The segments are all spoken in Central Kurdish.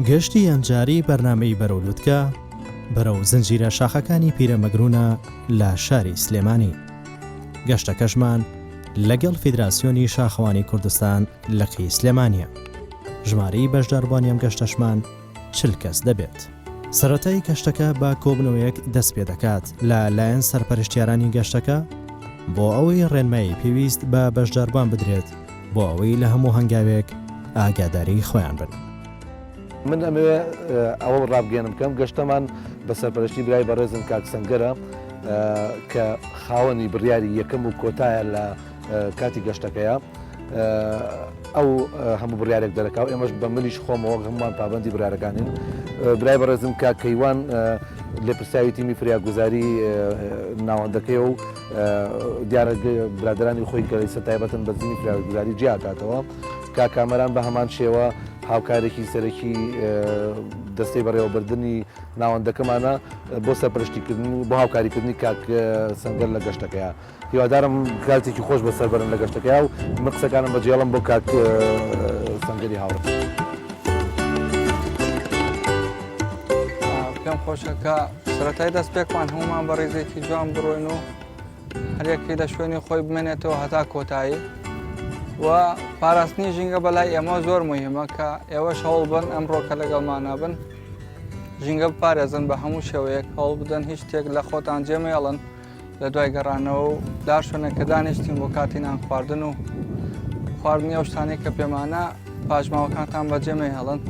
گەشتی ئەمجاری بەرنامەی بەرەولووتکە بەرەو زنجیرە شاخەکانی پیرەمەگرونە لە شاری سلێمانی. گەشتەکەشمان لەگەڵ فیدراسیۆنی شاخەوانی کوردستان لە قی سلێمانیە. ژمارەی بەشداربوونی ئەم گەشتەشمان 40 کەس دەبێت. سەرەتای گەشتەکە بە کۆبنەوەیەک دەست پێ دەکات لە لایەن سەرپەرشتیارانی گەشتەکە بۆ ئەوەی ڕێنمایی پێویست بە بەشداربوان بدرێت بۆ ئەوەی لە هەموو هەنگاوێک ئاگاداری خۆیان بن. من ئەمەوێ ئەوە ڕابگەێنم بکەم گەشتەمان بە سەرپەرشتی برای بەڕێزم کاک سەنگەرە کە خاوەنی بڕیاری یەکەم و کۆتایە لە کاتی گەشتەکەیە. ئەو هەموو بڕیارێک دەرەکاو ئێمەش بە منیش خۆمەوە هەمومان پابەندی بڕارەکانین. برای بەڕێزم کاک کەیوان لێپرسیاوی تیمی فریاگوزاری ناوەندەکەی و دیارە برادرانی خۆی کە لەیسە تایبەتن بە تیمی فریاگوزاری جیاکاتەوە. کاک کامەران بە هەمان شێوە هاوکارێکی سەرەکی دەستەی بەڕێوەبردننی ناوەندەکەمانە بۆ سەرپەرشتیکردن و بۆ هاوکاریکردنی کاک سەنگەر لە گەشتەکەیە. هیوادارم کاتێکی خۆش بە سەربەرن لە گەشتەکەیە و من قسەکانم بەجێڵم بۆ کاک سەنگەری هاوڕێ. پێم خۆشەکە سەرەتای دەست پێکمان هەمومان بە ڕێزێکی جوان بڕۆین و هەرێکی لە شوێنی خۆی بمێنێتەوە هەتا کۆتایی و پاراستنی ژینگە بەلای ئێمە زۆر مهمە کە ئێوەش هەوڵ بن ئەمڕۆکە لەگەڵمانە بن ژینگە بپارێزن بە هەموو شێوەیەک هەوڵ بدەن هیچ شتێک لە خۆتان جێمەێڵن لە دوای گەڕانەوە و دار شوێنەکە دانیشتین بۆ کاتی نان خواردن و خواردنی ئەو شتانەی کە پێمانە پاژماوەکانتان بەجێمەهێڵن.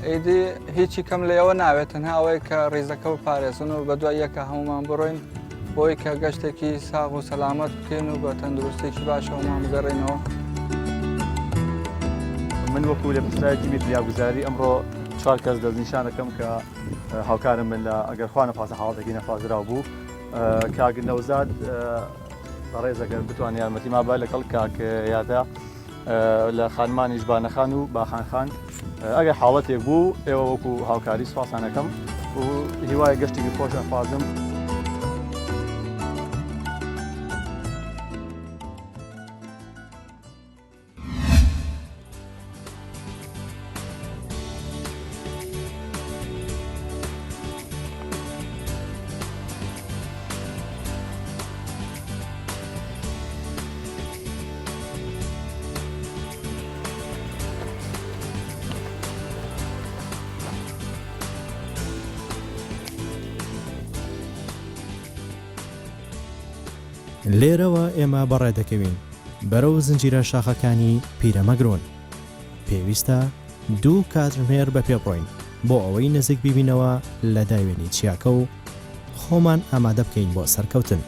ئیدی هیچی کەم لە ئێوە ناوێت تەنها ئەوەی کە ڕێزەکە بپارێزن و بە دوای یەکە هەمومان بڕۆین بۆی کە گەشتێکی ساغ و سەلامەت بکەین و بە تەندروستێکی باشەوەمان بگەڕێنەوە. من وەکو لێپرسیاری تیمی فریاگوزاری ئەمڕۆ 4 کەس دەستنیشانەکەم کە هاوکارم من لە ئەگەر خوا نەخوازە حاڵەتێکی نەخوازراو بوو کاک نەوزاد بەڕێز ئەگەر بتوانێت یارمەتیما بە لەگەڵ کاک یادا لە خانمانیش بانەخان و باخانخان ئەگەر حاڵەتێک بوو ئێوە وەکو هاوکاری سوپاسانەکەم و هیوای گەشتێکی خۆش ئەخوازم. لێرەوە ئێمە بەڕێ دەکەوین بەرەو زنجیرە شاخەکانی پیرەمەگرۆن. پێویستە 2 کاتژمێر بە پێبڕۆین بۆ ئەوەی نزیک ببینەوە لە داوێنی چیاکە و خۆمان ئامادە بکەین بۆ سەرکەوتن.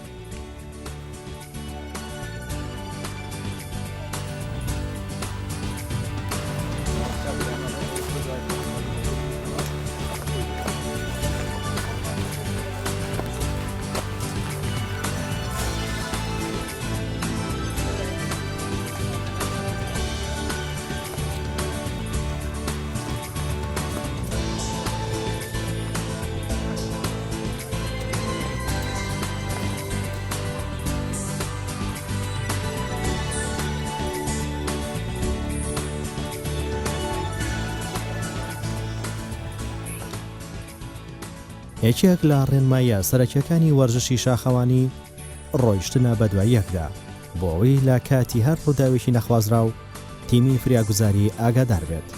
یەکێک لە ڕێنمایە سەرەکیەکانی وەرزشی شاخەوانی ڕۆیشتنە بە دوای یەکدا بۆ ئەوەی لە کاتی هەر ڕووداوێکی نەخوازراو تیمی فریاگوزاری ئاگادار بێت.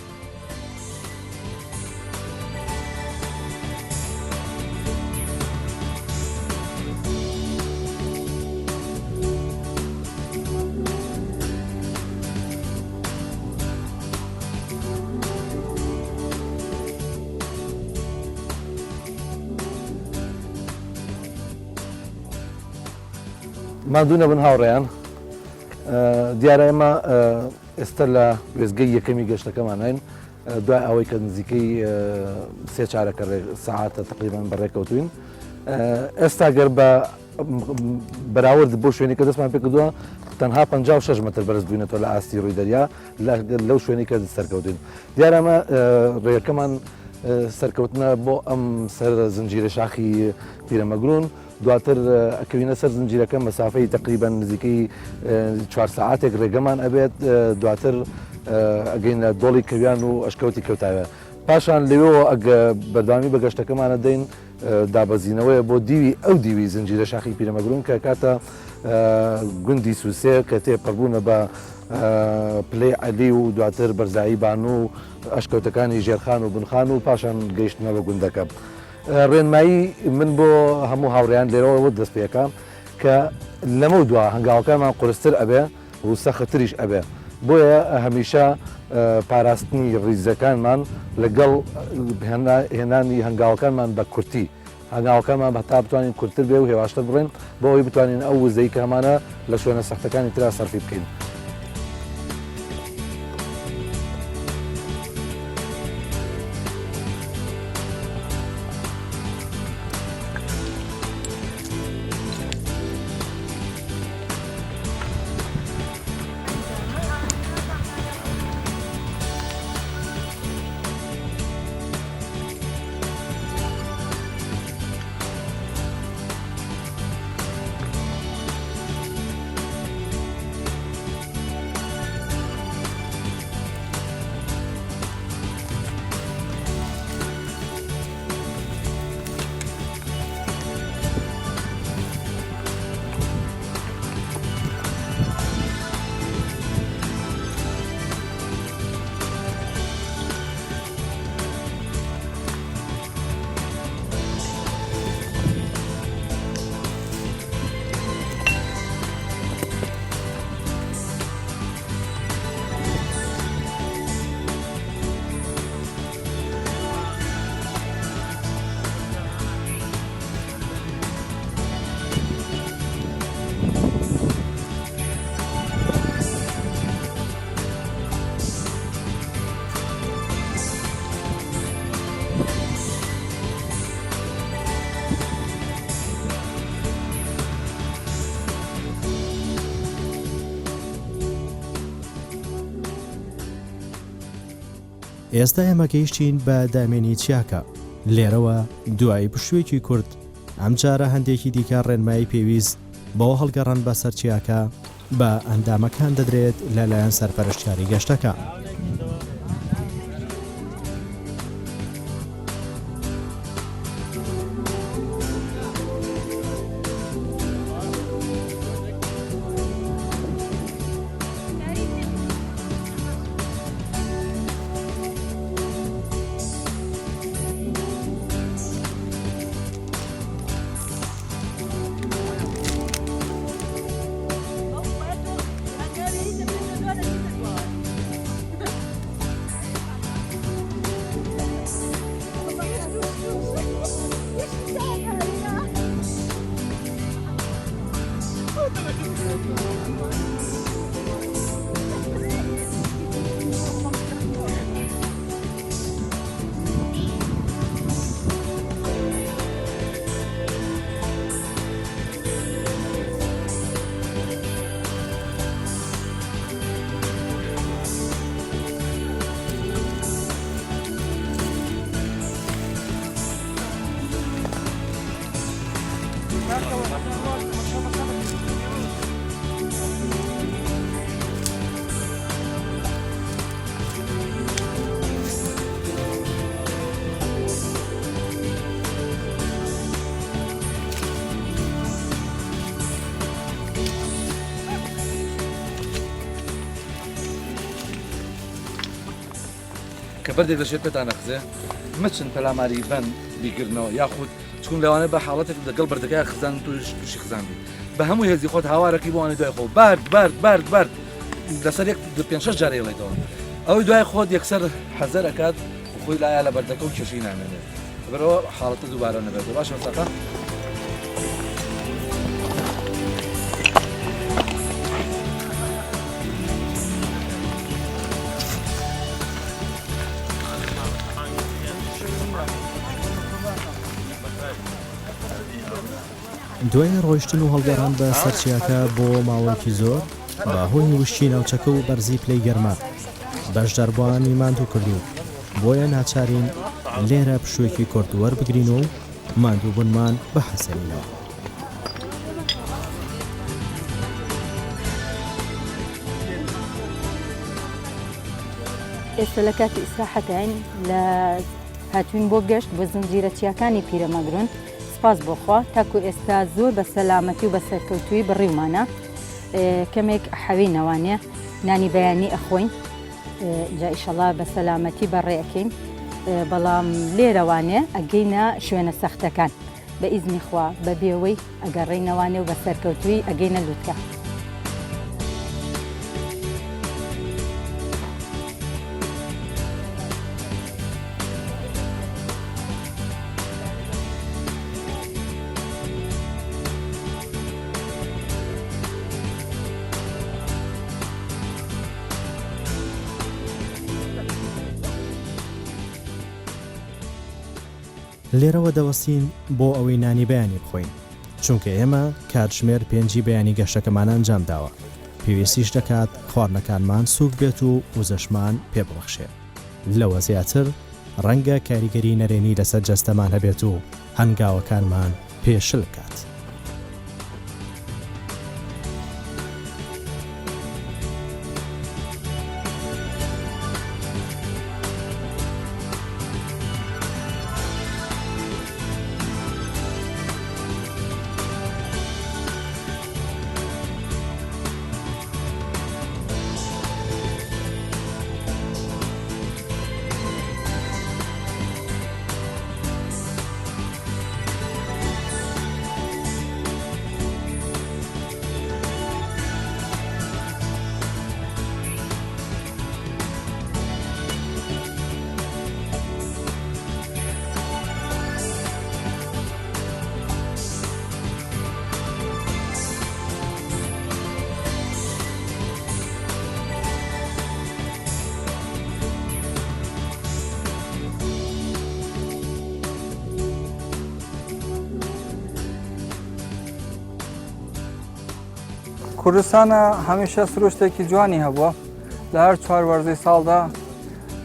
مادوو نەبن هاوڕێیان دیارە ئێمە ئێستا لە وێزگەی یەکەمی گەشتەکەمان هەین دوای ئەوەی کە نزیکەی 3 چارەکە سەعاتە تقریبان بەڕێکەوتوین. ئێستا گەر بە بەراورد بۆ شوێنی کە دەستمان پێکردووە تەنها 56 مەتر بەرز بووینەوە لە ئاستی ڕووی دەریا لەو شوێنی کە سەرکەوتین. دیارە ئەمە ڕێگەکەمان سەرکەوتنە بۆ ئەم سەر زنجیرە شاخی پیرەمەگرۆن دواتر ئەکەوینە سەر زنجیرەکە مەسافەی تقریبان نزیکەی 4 ساعاتێک ڕێگەمان ئەبێت دواتر ئەگەینە دۆڵی کەویان و ئەشکەوتی کەوتاوە پاشان لەوێەوە ئەگە بەرداوامی بە گەشتەکەمانە دەین دابەزینەوەیە بۆ دیوی ئەو دیوی زنجیرە شاخی پیرەمەگرون کە کاتە گوندی سووسێ کە تێپەڕبوونە بە پلەی عەلی و دواتر بەرزایی بان و ئەشکەوتەکانی ژێرخان و بنخان و پاشان گەیشتنە بە گوندەکە. ڕێنمایی من بۆ هەموو هاوڕێیان لێرەوە دەست پێەکەم کە لەمە دووە هەنگاوەکانمان قورستر ئەبێ و سەختریش ئەبێ بۆیە هەمیشە پاراستنی ڕیزەکانمان لەگەڵ هێنانی هەنگاوەکانمان بە کورتی هەنگاوەکانمان بەتا بتوانین کورتتر بێ و هێواشتر بڕێن بۆ ئەوی بتوانین ئەو وزەی کەمانە لە شوێنە سەختەکانی ترا سەرفی بکەین. ئێستا ئێمە گەیشتین بە دامێنی چیاکە لێرەوە دوای پشوێکی کورد ئەم جارە هەندێکی دیکە ڕێنمایی پێویست بۆ هەڵگەڕان بە سەر چیاکە بە ئەندامەکان دەدرێت لەلایەن سەرپەرشتیاری گەشتەکە. کە بەردێک دەشێت پێتان نەخزێ مەچن پەلاماری بەن بیگرنەوە یاخود چون لەوانە بە حاڵەتێک دەگەڵ بەردەکای خزان تووشی خزانبی بە هەموو هێزی خۆت هاوارەکەی بۆوانێ دوای خۆ بارد لەسەر 5-6 جارێ لێتەوە ئەوەی دوای خۆت یەکسەر حەزەر ئەکات خۆی لایە لە بەردەکە و کێشەی نامێنێت بەرەوە حاڵەتە دووبارە نەبێت باشە ساقا دوای ڕۆیشتن و هەڵگەڕان بە سەرچیاکە بۆ ماوەیەکی زۆر بەهۆی وشتی ناوچەکە و بەرزی پلەی گەرما بەشداربووانی ماندوو کردو بۆیە ناچارین لێرە پشوێکی کورتوەر بگرین و ماندووبوونمان بەحەسەنینەوە. ئێستا لە کاتی ئیسراحەتین لە هاتوین بۆ گەشت بۆ زنجیرە چیاکانی پیرەمەگرون سپاس بۆخوا تاکو ئێستا زۆر بە سەلامەتی و بە سەرکەوتووی بڕیمانە کەمێک حەوی نەوانێ نانی بەیانی ئەخۆین جا ئیشەڵا بە سەلامەتی بەڕێەکەین بەڵام لێرەوانێ ئەگەینە شوێنە سەختەکان بە ئیزنی خوا بە بێوەی ئەگەڕێینەوانێ و بە سەرکەوتووی ئەگەینە لووتکە. لێرەوە دەوەستین بۆ ئەوەی نانی بەیانی بخۆین چونکە ئێمە کاتژمێر 5 بەیانی گەشتەکەمان ئەنجام داوە پێویستیش دەکات خواردنەکانمان سووک بێت و وزەشمان پێبڵەخشێت لەوە زیاتر ڕەنگە کاریگەری نەرێنی لەسەر جەستەمان هەبێت و هەنگاوەکانمان پێشل بکات. کوردستانە هەمیشە سروشتێکی جوانی هەبووە لە هەر چوار وەرزەی ساڵدا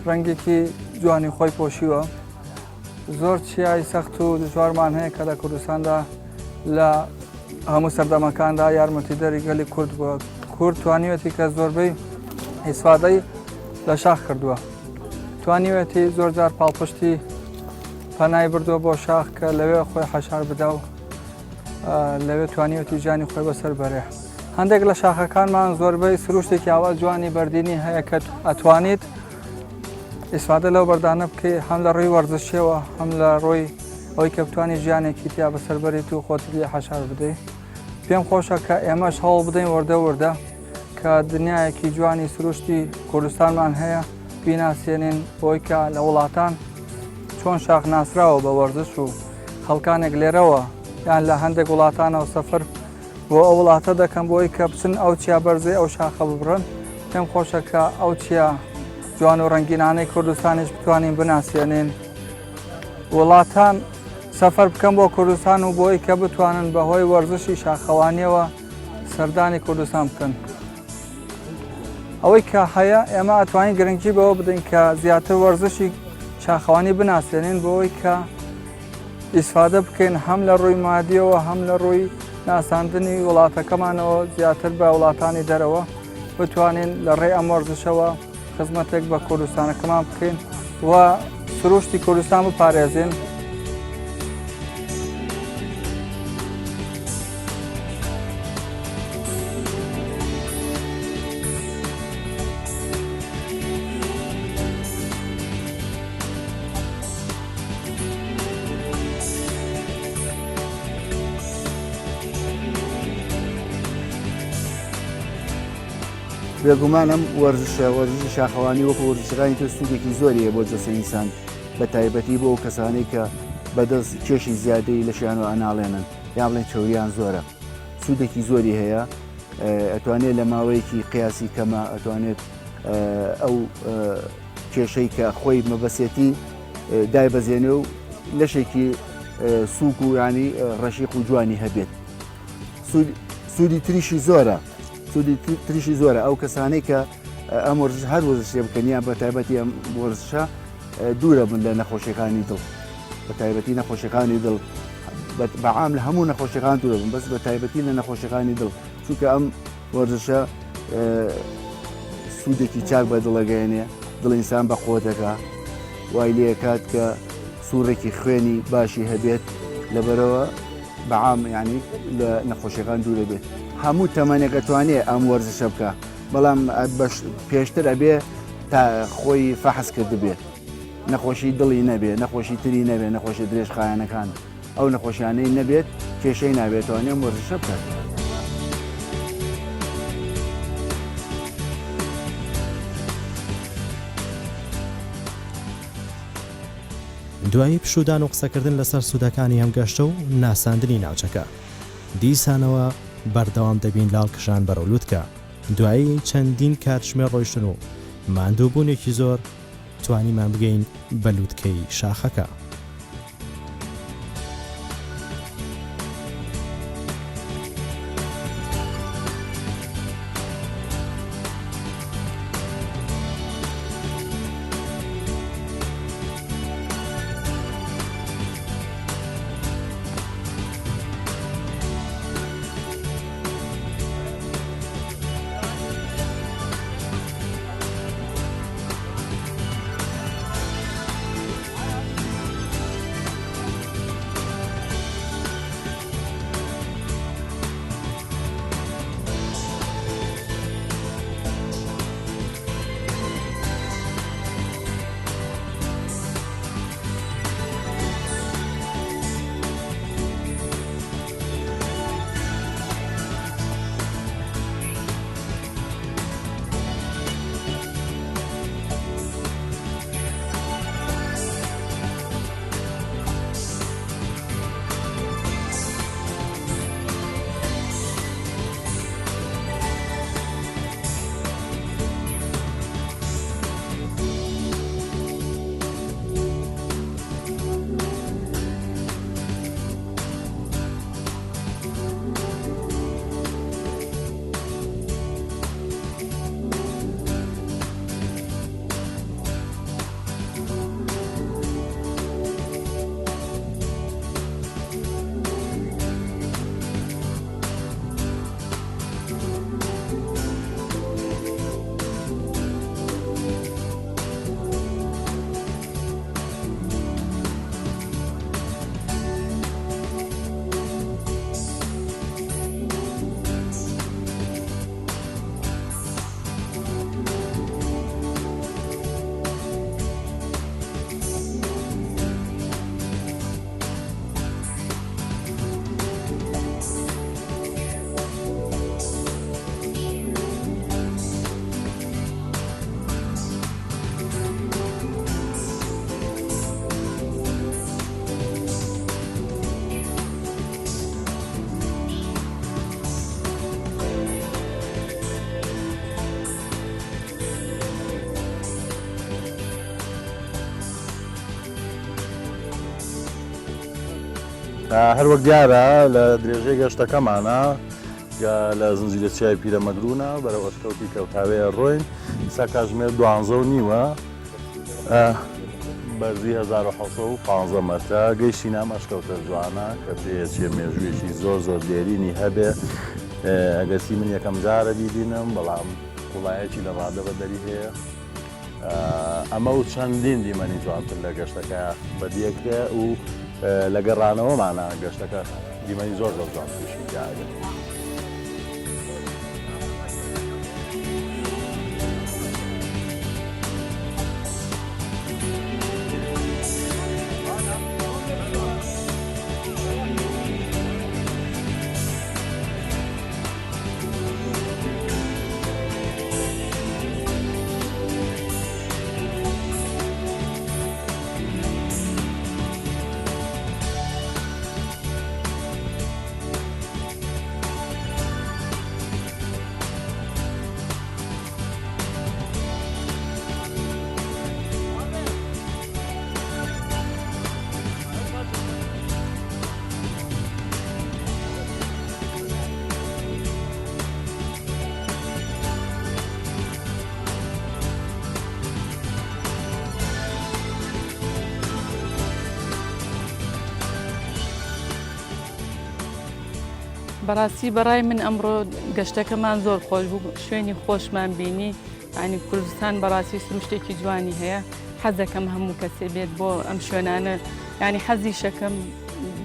ڕەنگێکی جوانی خۆی پۆشیوە زۆر چیای سەخت و دژوارمان هەیە کە لە کوردستاندا لە هەموو سەردەمەکاندا یارمەتیدەری گەلی کورد بووە کورد توانیوێتی کە زۆربەی ئیسفادەی لە شاخ کردووە توانیوێتی زۆر جار پاڵپشتی پەنای بردووە بۆ شاخ کە لەوێ خۆی حەشار بدا و لەوێ توانیوێتی ژیانی خۆی بەسەر بەرێ هەندێک لە شاخەکانمان زۆربەی سروشتێکی ئاوا جوانی بەردینی هەیە کە ئەتوانیت ئیسفادە لەو بەردانە بکەی هەم لە ڕووی وەرزشیەوە هەم لە ڕۆی ئەوەی کە بتوانانی ژیانێکی تیا بەسەر بەریت و خۆت لێ حەشار بدەیت پێم خۆشە کە ئێمەش هەوڵ بدەین وەردە وەردە کە دنیایەکی جوانی سروشتی کوردستانمان هەیە بیناسیێنین بۆی کە لە وڵاتان چۆن شاخ ناسراوە بە وەرزش و خەڵکانێک لێرەوە یان لە هەندێک وڵاتانەوە سەفەر بۆ ئەو وڵاتە دەکەم بۆی کە بچن ئەو چیا بەرزەی ئەو شاخە ببڕن پێم خۆشە کە ئەو چیا جوان و ڕەنگینانەی کوردستانیش بتوانین بناسیێنین وڵاتان سەفەر بکەم بۆ کوردستان و بۆی کە بتوانن بەهۆی وەرزشی شاخەوانیەوە سەردانی کوردستان بکەن ئەوەی کە هەیە ئێمە ئەتوانین گرنگی بەوە بدەین کە زیاتر وەرزشی شاخەوانی بناسیێنین بۆی کە ئیسفادە بکەین هەم لە ڕووی مادیەوە هەم لە ڕووی ناساندنی وڵاتەکەمانەوە زیاتر بە وڵاتانی دەرەوە بتوانین لە ڕێی ئەم وەرزشەوە خزمەتێک بە کوردستانەکەمان بکەین و سروشتی کوردستان بپارێزین بێگومانم وەرزشی شاخەوانی وەکو وەرزشەکانی تر سوودێکی زۆریە بۆ جەستە ئینسان بە تایبەتی بۆ کەسانەی کە بەدەست کێشی زیادەی لە شیان و ئەناڵێنن یان بڵێن چۆریان زۆرە سوودێکی زۆری هەیە ئەتوانێت لە ماوەیەکی قیاسی کەمە ئەتوانێت ئەو کێشەی کە خۆی مەبەسێتی دایبەزێنێ و لەشێکی سووک و ینی ڕەشیق و جوانی هەبێت سوودی تریشی زۆرە تریشی زۆرە ئەو کەسانەی کە ئەم وەرزش هەر وەرزشێ بکەنیان بە تایبەتی ئەم وەرزشە دوورە بن لە نەخۆشیەکانی دڵ بە تایبەتی نەخۆشیەکانی دڵ بەعام لە هەموو نەخۆشیەکان دوورە بن بەس بە تایبەتی لە نەخۆشیەکانی دڵ چونکە ئەم وەرزشە سوودێکی چاک بە دڵەگەیەنێ دڵ ئینسان بە قۆتەکە وای لێ کات کە سوورێکی خوێنی باشی هەبێت لەبەرەوە بەعام ینی لە نەخۆشیەکان دوورە بێت هەموو تەمەنێکە توانێت ئەم وەرزشە بکە بەڵام پێشتر ئەبێ تا خۆی فەحس کرد بێت نەخۆشی دڵی نەبێت نەخۆشی تری نەبێت نەخۆشی درێژخایەنەکان ئەو نەخۆشیانەی نەبێت کێشەی نابێتەوە نێم وەرزشە بکات. دوایی پشودان و قسەکردن لەسەر سوودەکانی ئەم گەشتە و ناساندنی ناوچەکە دیسانەوە بەردەوام دەبین لاڵکشان بەرەو لووتکە دوایی چەندین کاتژمێر ڕۆیشتن و ماندووبوونێکی زۆر توانیمان بگەین بە لووتکەی شاخەکە. هەروەک دیارە لە درێژەی گەشتەکەمانە لە زنجیرە چیای پیرەمەگرونە بەرەو ئەشکەوتی کەوتاوەیە ڕۆین سا کاتژمێر 12:30 بەرزی 1950 مەترە گەیشتی نام ئەشکەوتە جوانە کە پێچێ مێژوویەکی زۆر زۆر دێرینی هەبێ ئەگەسی من یەکەم جارە بیبینم بەڵام وڵایەکی لە ڕادەبە دەری هەیە ئەمە و چەندین دیمەنی جوانتر لە گەشتەکە بەدیەکرێ و لە گەڕانەوەمانە گەشتەکە دیمەنی زۆر زۆر جوانتریشی دیارە. بەڕاستی بەڕای من ئەمڕۆ گەشتەکەمان زۆر خۆش بوو شوێنی خۆشمان بینی ینی کوردستان بەڕاستی سروشتێکی جوانی هەیە حەزەکەم هەموو کەسێ بێت بۆ ئەم شوێنانە ینی حەزی شەکەم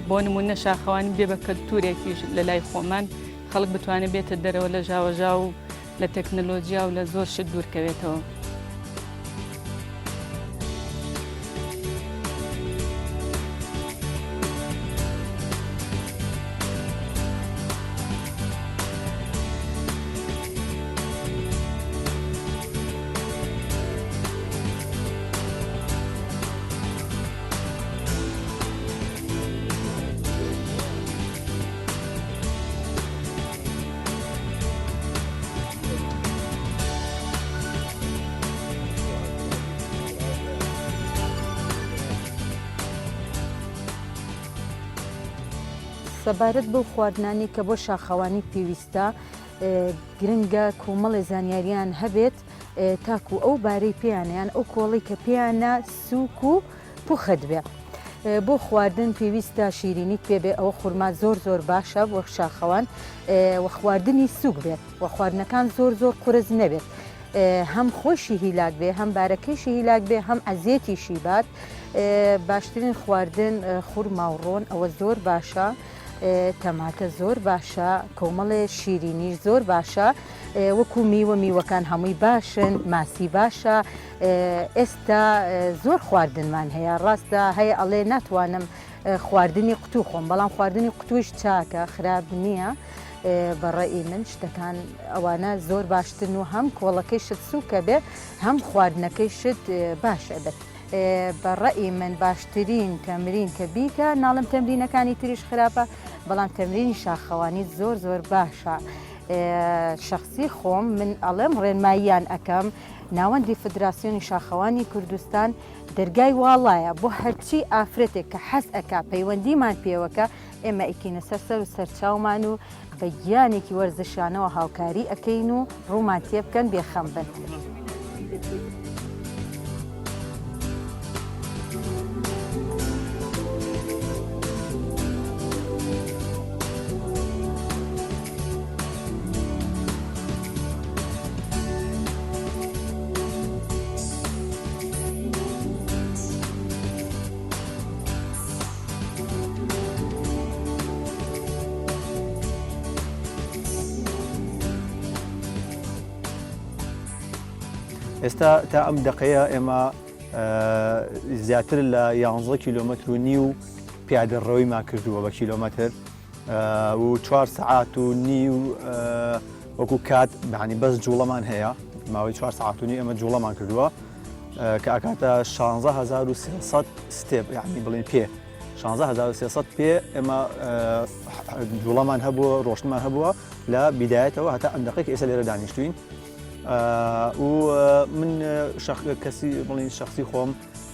بۆ نمونە شاخەوانی بێ بە کەلتورێکیش لە لای خۆمان خەڵک بتوانێت بێتە دەرەوە لە ژاوەژا و لە تەکنەلۆژیا و لە زۆر شت دوورکەوێتەوە. سەبارەت بەو خواردنانی کە بۆ شاخەوانی پێویستە گرنگە کۆمەڵی زانیاریان هەبێت تاکو ئەو بارەی پێیانیان ئەو کۆڵی کە پێیانە سووک و پوخت بێ. بۆ خواردن پێویستە شیرینیت پێبێ ئەوە خورما زۆر زۆر باشە بۆ شاخەوان و خواردنی سووک بێت و خواردنەکان زۆر زۆر قورس نەبێت. هەم خۆشی هیلاک بێ هەم بارەکەیشی هیلاک بێ هەم ئەزیەتیشی بات. باشترین خواردن خورما و ڕۆن ئەوە زۆر باشە. تەماتە زۆر باشە کۆمەڵێ شیرینیش زۆر باشە وەکو میوە میوەکان هەمووی باشن ماسی باشە ئێستا زۆر خواردنمان هەیە ڕاستە هەیە ئەڵێ ناتوانم خواردنی قوتو خۆم بەڵام خواردنی قوتوش چاکە خراپ نییە بەڕێی من شتەکان ئەوانە زۆر باشترن و هەم کۆڵەکەی شت سووکە بێ هەم خواردنەکەی شت باشە بێت. بەڕێی من باشترین تەمرین کە بیکە ناڵم تەمرینەکانی تریش خراپە بەڵام تەمرینی شاخەوانی زۆر زۆر باشە. شخصی خۆم من ئەڵێم ڕێنماییان ئەەکەم ناوەندی فدراسیۆنی شاخەوانی کوردستان دەرگای واڵایە بۆ هەرچی ئافرەتێک کە حەز ئەکا پەیوەندیمان پێوەکە ئێمە ئیکینە سەر و سەرچاومان و بە گیانێکی وەرزشانەوە هاوکاری ئەەکەین و ڕوومان تێ بکەن بێخەم بن. ئێستا تا ئەم دقەیە ئێمە زیاتر لە 11 کیلۆمەتر و نیو پیادەڕەوەیمان کردووە بە کیلۆمەتر و 4 سەعات و نیو وەکو کات بەعنی بەس جوڵەمان هەیە ماوەی 4 سەعات و نیو ئێمە جوڵەمان کردووە کە ئەکاتە 16,300 ستێپ یعنی بڵێن پێ 16,300 پێ ئێمە جوڵەمان هەبووە ڕۆشتمان هەبووە لە بیدایەتەوە هەتا ئەم دقەیەکە ئێستا لێرە دانیشتوین و من کەسی بڵین شخصی خۆم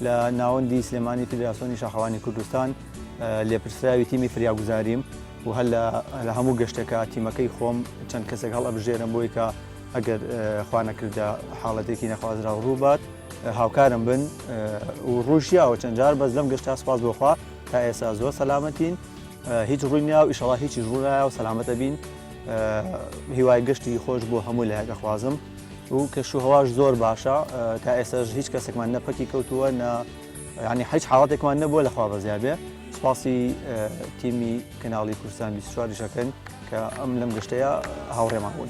لە ناوەندی سلێمانی فیدراسیۆنی شاخەوانی کوردستان لێپرسراوی تیمی فریاگوزاریم و هەر لە هەموو گەشتەکە تیمەکەی خۆم چەند کەسێک هەڵ ئەبژێرم بۆی کە ئەگەر خوا نەکردە حاڵەتێکی نەخوازرا ڕووبات هاوکارم بن و ڕوژیاوە چەند جار بەس لەم گەشتا سپاس بۆخوا تا ئێستا زۆر سەلامەتین هیچ ڕووی نییە و ئیشەڵا هیچی ڕوونایە و سەلامەتە بین هیوای گەشتی خۆش بۆ هەموو لە دەخوازم و کەشوهەواش زۆر باشە تا ئێستاش هیچ کەسێکمان نەپەکی کەوتووە ینی هیچ حاڵەتێکمان نەبووە لەخوا بەزیار بێ سپاسی تیمی کەناڵی کوردستان 24 شەکەن کە ئەم لەم گەشتەیە هاوڕێمان بوون.